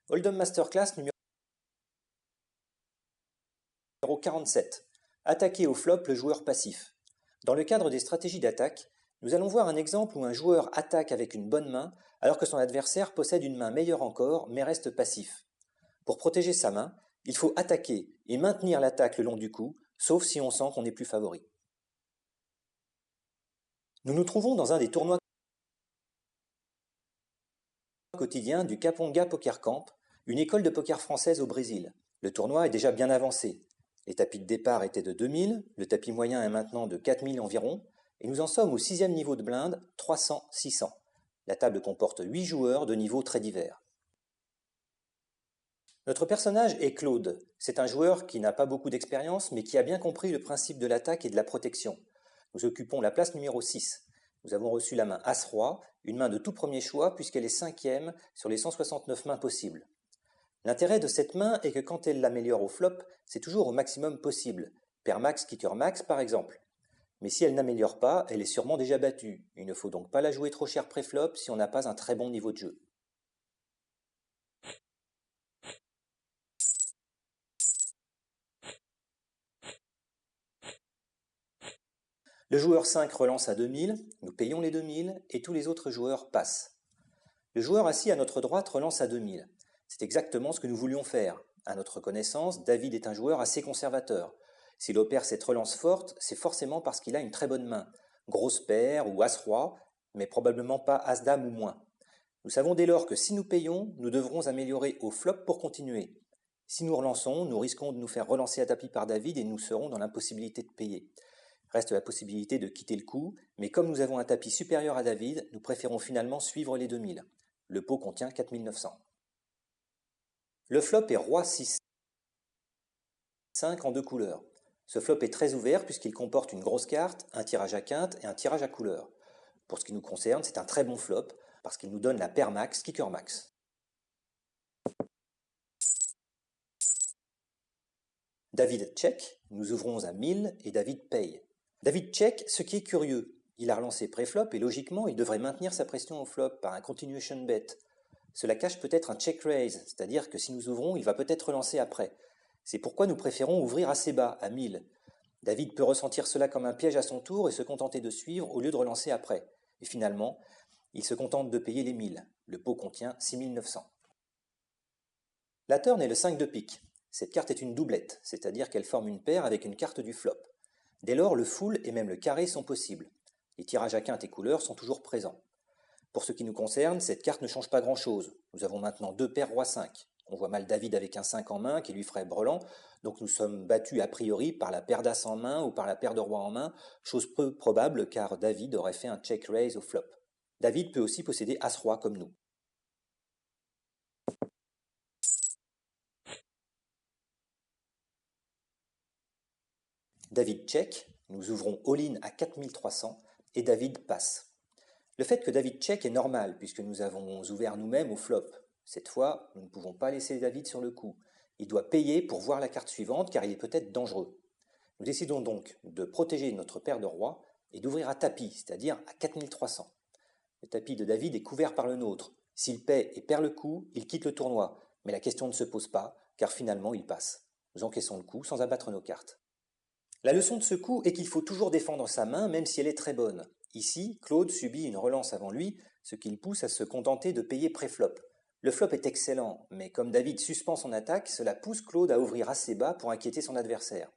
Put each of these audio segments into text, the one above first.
Hold'em Masterclass numéro 47. Attaquer au flop le joueur passif. Dans le cadre des stratégies d'attaque, nous allons voir un exemple où un joueur attaque avec une bonne main alors que son adversaire possède une main meilleure encore mais reste passif. Pour protéger sa main, il faut attaquer et maintenir l'attaque le long du cou, sauf si on sent qu'on est plus favori. Nous nous trouvons dans un des tournois quotidiens du Caponga Poker Camp, une école de poker française au Brésil. Le tournoi est déjà bien avancé. Les tapis de départ étaient de 2000, le tapis moyen est maintenant de 4000 environ, et nous en sommes au 6e niveau de blinde, 300-600. La table comporte 8 joueurs de niveaux très divers. Notre personnage est Claude. C'est un joueur qui n'a pas beaucoup d'expérience, mais qui a bien compris le principe de l'attaque et de la protection. Nous occupons la place numéro 6. Nous avons reçu la main As-Roi, une main de tout premier choix puisqu'elle est 5e sur les 169 mains possibles. L'intérêt de cette main est que quand elle l'améliore au flop, c'est toujours au maximum possible. Pair max, kicker max par exemple. Mais si elle n'améliore pas, elle est sûrement déjà battue. Il ne faut donc pas la jouer trop cher pré-flop si on n'a pas un très bon niveau de jeu. Le joueur 5 relance à 2000, nous payons les 2000 et tous les autres joueurs passent. Le joueur assis à notre droite relance à 2000. C'est exactement ce que nous voulions faire. À notre connaissance, David est un joueur assez conservateur. S'il opère cette relance forte, c'est forcément parce qu'il a une très bonne main. Grosse paire ou As-Roi, mais probablement pas As-Dame ou moins. Nous savons dès lors que si nous payons, nous devrons améliorer au flop pour continuer. Si nous relançons, nous risquons de nous faire relancer à tapis par David et nous serons dans l'impossibilité de payer. Reste la possibilité de quitter le coup, mais comme nous avons un tapis supérieur à David, nous préférons finalement suivre les 2000. Le pot contient 4900. Le flop est Roi 6-5 en 2 couleurs. Ce flop est très ouvert puisqu'il comporte une grosse carte, un tirage à quinte et un tirage à couleurs. Pour ce qui nous concerne, c'est un très bon flop parce qu'il nous donne la paire max, kicker max. David check, nous ouvrons à 1000 et David paye. David check, ce qui est curieux. Il a relancé pré-flop et logiquement il devrait maintenir sa pression au flop par un continuation bet. Cela cache peut-être un check raise, c'est-à-dire que si nous ouvrons, il va peut-être relancer après. C'est pourquoi nous préférons ouvrir assez bas, à 1000. David peut ressentir cela comme un piège à son tour et se contenter de suivre au lieu de relancer après. Et finalement, il se contente de payer les 1000. Le pot contient 6900. La turn est le 5 de pique. Cette carte est une doublette, c'est-à-dire qu'elle forme une paire avec une carte du flop. Dès lors, le full et même le carré sont possibles. Les tirages à quinte et couleurs sont toujours présents. Pour ce qui nous concerne, cette carte ne change pas grand-chose. Nous avons maintenant 2 paires Roi 5. On voit mal David avec un 5 en main qui lui ferait brelan, donc nous sommes battus a priori par la paire d'As en main ou par la paire de Roi en main, chose peu probable car David aurait fait un check raise au flop. David peut aussi posséder As-Roi comme nous. David check, nous ouvrons all-in à 4300 et David passe. Le fait que David check est normal puisque nous avons ouvert nous-mêmes au flop. Cette fois, nous ne pouvons pas laisser David sur le coup. Il doit payer pour voir la carte suivante car il est peut-être dangereux. Nous décidons donc de protéger notre paire de rois et d'ouvrir à tapis, c'est-à-dire à 4300. Le tapis de David est couvert par le nôtre. S'il paie et perd le coup, il quitte le tournoi. Mais la question ne se pose pas car finalement il passe. Nous encaissons le coup sans abattre nos cartes. La leçon de ce coup est qu'il faut toujours défendre sa main même si elle est très bonne. Ici, Claude subit une relance avant lui, ce qui le pousse à se contenter de payer pré-flop. Le flop est excellent, mais comme David suspend son attaque, cela pousse Claude à ouvrir assez bas pour inquiéter son adversaire.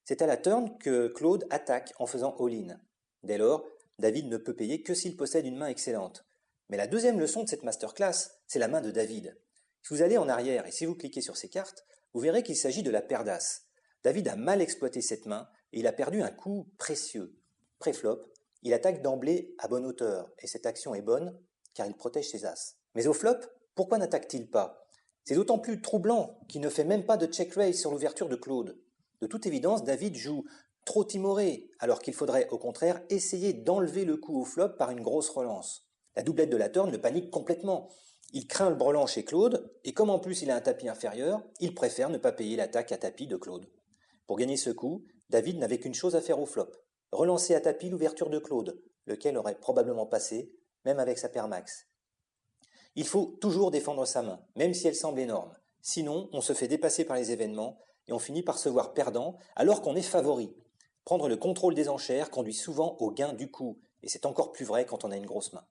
C'est à la turn que Claude attaque en faisant all-in. Dès lors, David ne peut payer que s'il possède une main excellente. Mais la deuxième leçon de cette masterclass, c'est la main de David. Si vous allez en arrière et si vous cliquez sur ces cartes, vous verrez qu'il s'agit de la paire d'As. David a mal exploité cette main et il a perdu un coup précieux. Pré-flop, il attaque d'emblée à bonne hauteur et cette action est bonne car il protège ses As. Mais au flop, pourquoi n'attaque-t-il pas? C'est d'autant plus troublant qu'il ne fait même pas de check raise sur l'ouverture de Claude. De toute évidence, David joue trop timoré, alors qu'il faudrait au contraire essayer d'enlever le coup au flop par une grosse relance. La doublette de la turn le panique complètement. Il craint le brelan chez Claude, et comme en plus il a un tapis inférieur, il préfère ne pas payer l'attaque à tapis de Claude. Pour gagner ce coup, David n'avait qu'une chose à faire au flop, relancer à tapis l'ouverture de Claude, lequel aurait probablement passé, même avec sa paire max. Il faut toujours défendre sa main, même si elle semble énorme. Sinon, on se fait dépasser par les événements et on finit par se voir perdant alors qu'on est favori. Prendre le contrôle des enchères conduit souvent au gain du coup, et c'est encore plus vrai quand on a une grosse main.